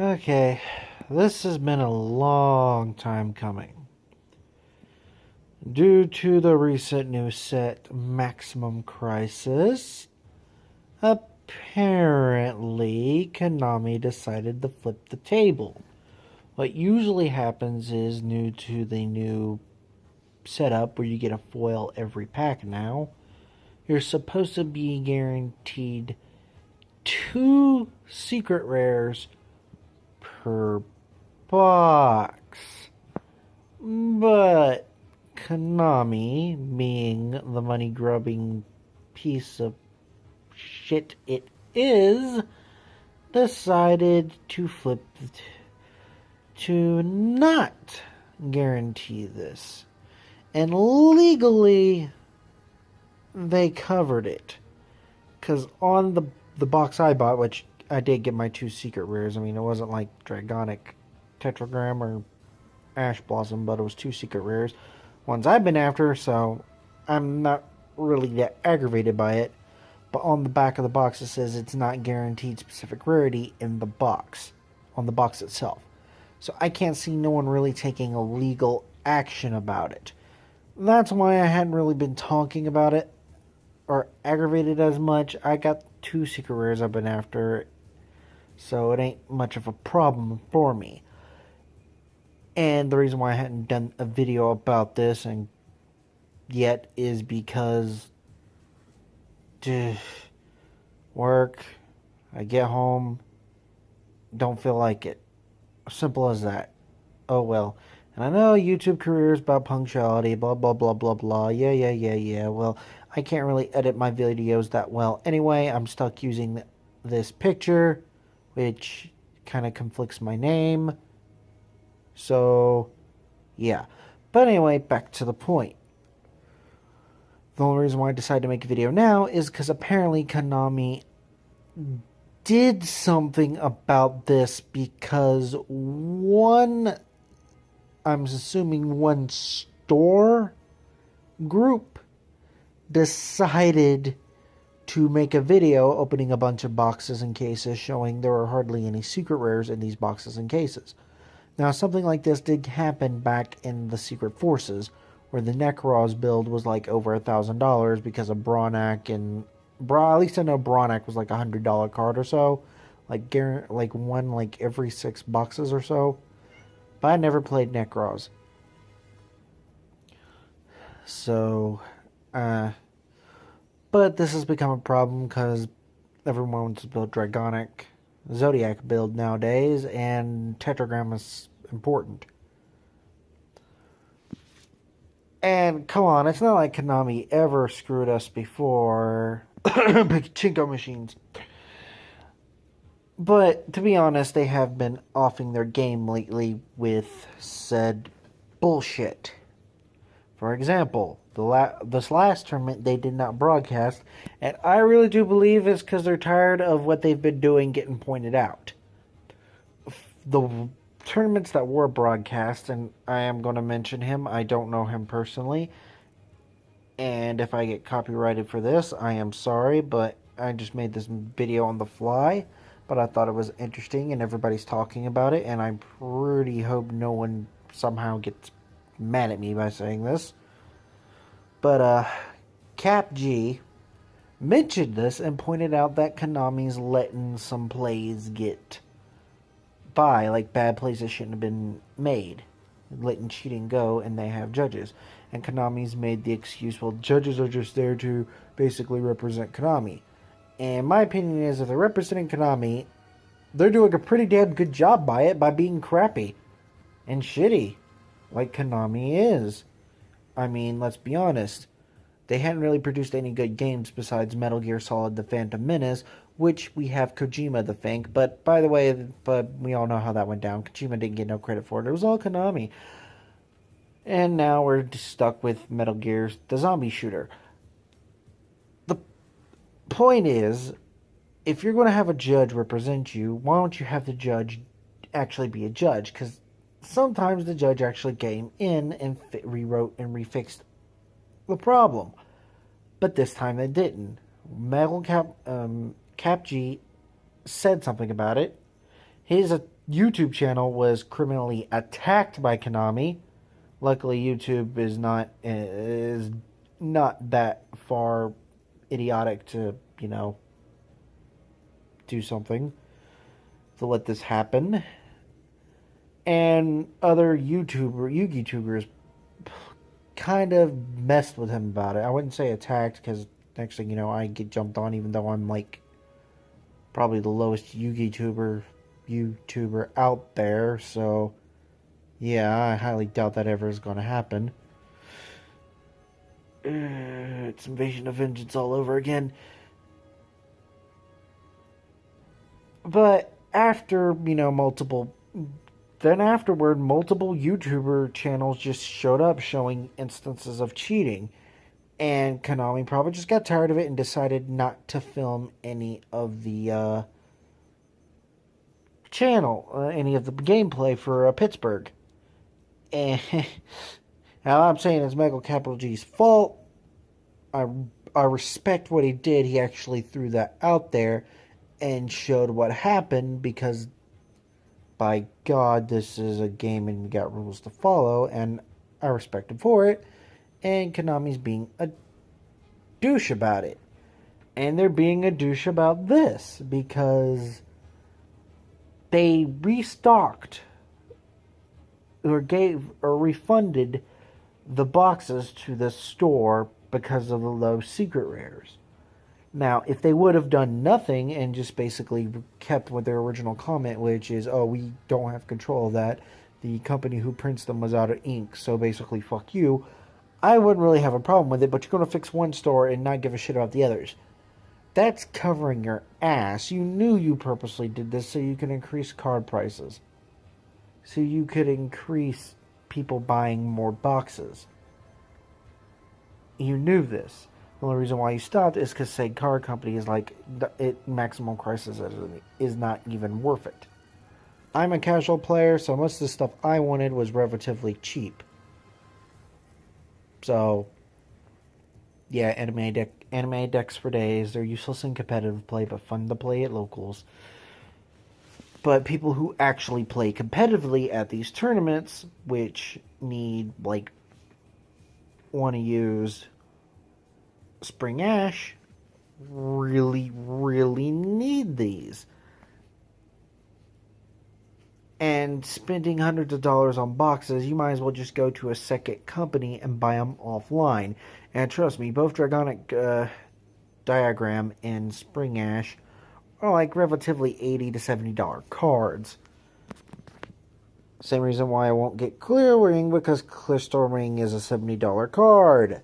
Okay, this has been a long time coming. Due to the recent news set Maximum Crisis, apparently Konami decided to flip the table. What usually happens is, due to the new setup where you get a foil every pack now, you're supposed to be guaranteed 2 secret rares per box. But Konami, being the money grubbing piece of shit it is, decided to to not guarantee this. And legally, they covered it. Because on the box I bought, which I did get my 2 secret rares, I mean, it wasn't like Dragonic Tetragram or Ash Blossom, but it was 2 secret rares. Ones I've been after, so I'm not really that aggravated by it. But on the back of the box, it says it's not guaranteed specific rarity in the box, on the box itself. So I can't see no one really taking a legal action about it. That's why I hadn't really been talking about it or aggravated as much. I got 2 secret rares I've been after, so it ain't much of a problem for me. And the reason why I hadn't done a video about this and yet is because work, I get home, don't feel like it. Simple as that. Oh well. And I know YouTube career is about punctuality, blah blah blah blah blah. Yeah. Well, I can't really edit my videos that well. Anyway, I'm stuck using this picture, which kind of conflicts my name. So, yeah. But anyway, back to the point. The only reason why I decided to make a video now is because apparently Konami did something about this because I'm assuming one store group decided to make a video opening a bunch of boxes and cases showing there are hardly any secret rares in these boxes and cases. Now, something like this did happen back in the Secret Forces, where the Necros build was like over $1,000 because of Bronak and at least I know Bronak was like $100 card or so, like one like every 6 boxes or so. But I never played Necros, so but this has become a problem because everyone wants to build Dragonic Zodiac build nowadays, and Tetragram is important. And come on, it's not like Konami ever screwed us before. Pachinko machines. But to be honest, they have been offing their game lately with said bullshit. For example, this last tournament they did not broadcast, and I really do believe it's because they're tired of what they've been doing getting pointed out. The tournaments that were broadcast, and I am going to mention him, I don't know him personally, and if I get copyrighted for this, I am sorry, but I just made this video on the fly, but I thought it was interesting, and everybody's talking about it, and I pretty hope no one somehow gets mad at me by saying this. But Cap G mentioned this and pointed out that Konami's letting some plays get by, like bad plays that shouldn't have been made, letting cheating go, and they have judges. And Konami's made the excuse, well, judges are just there to basically represent Konami. And my opinion is, if they're representing Konami, they're doing a pretty damn good job by it, by being crappy and shitty, like Konami is. I mean, let's be honest. They hadn't really produced any good games besides Metal Gear Solid The Phantom Menace, which we have Kojima to thank. But, by the way, we all know how that went down. Kojima didn't get no credit for it. It was all Konami. And now we're stuck with Metal Gear, the zombie shooter. The point is, if you're going to have a judge represent you, why don't you have the judge actually be a judge? Because sometimes the judge actually came in and rewrote and refixed the problem. But this time they didn't. Cap G said something about it. His YouTube channel was criminally attacked by Konami. Luckily, YouTube is not that far idiotic to, do something to let this happen. And other YouTubers kind of messed with him about it. I wouldn't say attacked, because next thing you know, I get jumped on, even though I'm like probably the lowest YouTuber out there. So yeah, I highly doubt that ever is going to happen. It's Invasion of Vengeance all over again. But after, multiple YouTuber channels just showed up showing instances of cheating. And Konami probably just got tired of it and decided not to film any of the any of the gameplay for Pittsburgh. And now I'm saying it's Michael Capital G's fault. I respect what he did. He actually threw that out there and showed what happened, because by God, this is a game and we got rules to follow, and I respect him for it. And Konami's being a douche about it. And they're being a douche about this because they restocked or refunded the boxes to the store because of the low secret rares. Now, if they would have done nothing and just basically kept with their original comment, which is, oh, we don't have control of that, the company who prints them was out of ink, so basically fuck you, I wouldn't really have a problem with it. But you're going to fix one store and not give a shit about the others. That's covering your ass. You knew you purposely did this so you can increase card prices, so you could increase people buying more boxes. You knew this. The only reason why you stopped is because said card company is like, maximum crisis is not even worth it. I'm a casual player, so most of the stuff I wanted was relatively cheap. So, yeah, anime decks for days. They're useless in competitive play, but fun to play at locals. But people who actually play competitively at these tournaments, which want to use Spring Ash, really, really need these. And spending hundreds of dollars on boxes, you might as well just go to a second company and buy them offline. And trust me, both Dragonic Diagram and Spring Ash are like relatively $80 to $70 cards. Same reason why I won't get Clear Ring, because Crystal Ring is a $70 card.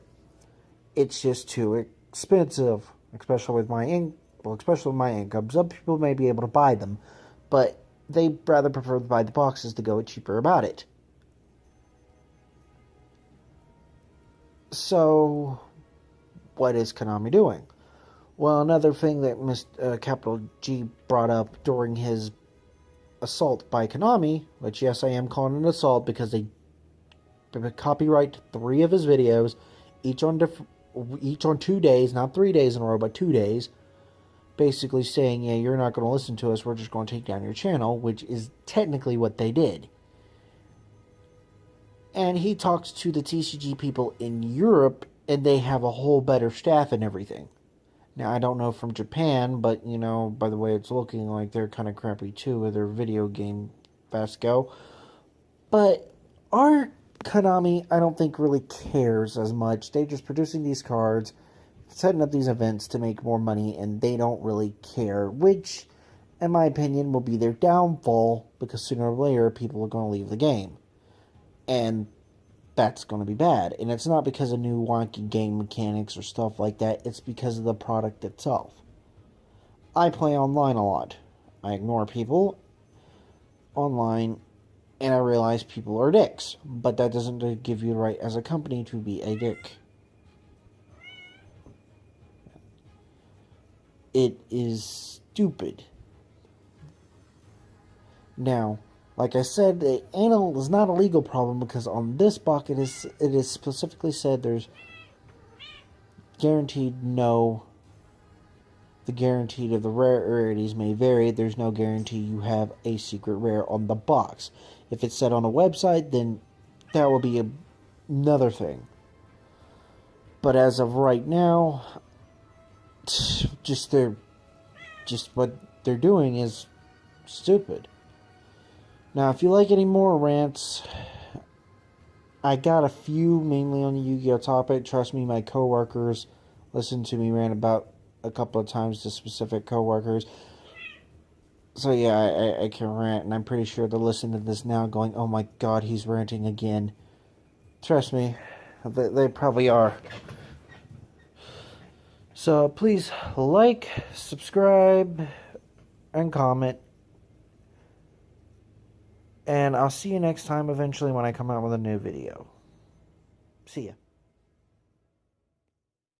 It's just too expensive, especially with my income. Some people may be able to buy them, but they rather prefer to buy the boxes to go cheaper about it. So, what is Konami doing? Well, another thing that Mr. Capital G brought up during his assault by Konami, which yes, I am calling an assault because they copyright 3 of his videos, each on 2 days, not 3 days in a row, but 2 days, basically saying, yeah, you're not going to listen to us, we're just going to take down your channel, which is technically what they did. And he talks to the TCG people in Europe, and they have a whole better staff and everything. Now, I don't know from Japan, but, by the way it's looking like they're kind of crappy too with their video game fast go. But our Konami, I don't think, really cares as much. They're just producing these cards, setting up these events to make more money, and they don't really care, which, in my opinion, will be their downfall, because sooner or later, people are going to leave the game. And that's going to be bad. And it's not because of new wonky game mechanics or stuff like that. It's because of the product itself. I play online a lot. I ignore people online, and I realize people are dicks. But that doesn't give you the right as a company to be a dick. It is stupid. Now, like I said, the anal is not a legal problem, because on this box it is specifically said there's guaranteed no the guarantee of the rarities may vary. There's no guarantee you have a secret rare on the box. If it's set on a website, then that will be another thing. But as of right now, just what they're doing is stupid. Now, if you like any more rants, I got a few, mainly on the Yu-Gi-Oh topic. Trust me, my coworkers listened to me rant about a couple of times to specific coworkers. So yeah, I can rant, and I'm pretty sure they're listening to this now going, oh my god, he's ranting again. Trust me, they probably are. So please like, subscribe, and comment. And I'll see you next time eventually when I come out with a new video. See ya.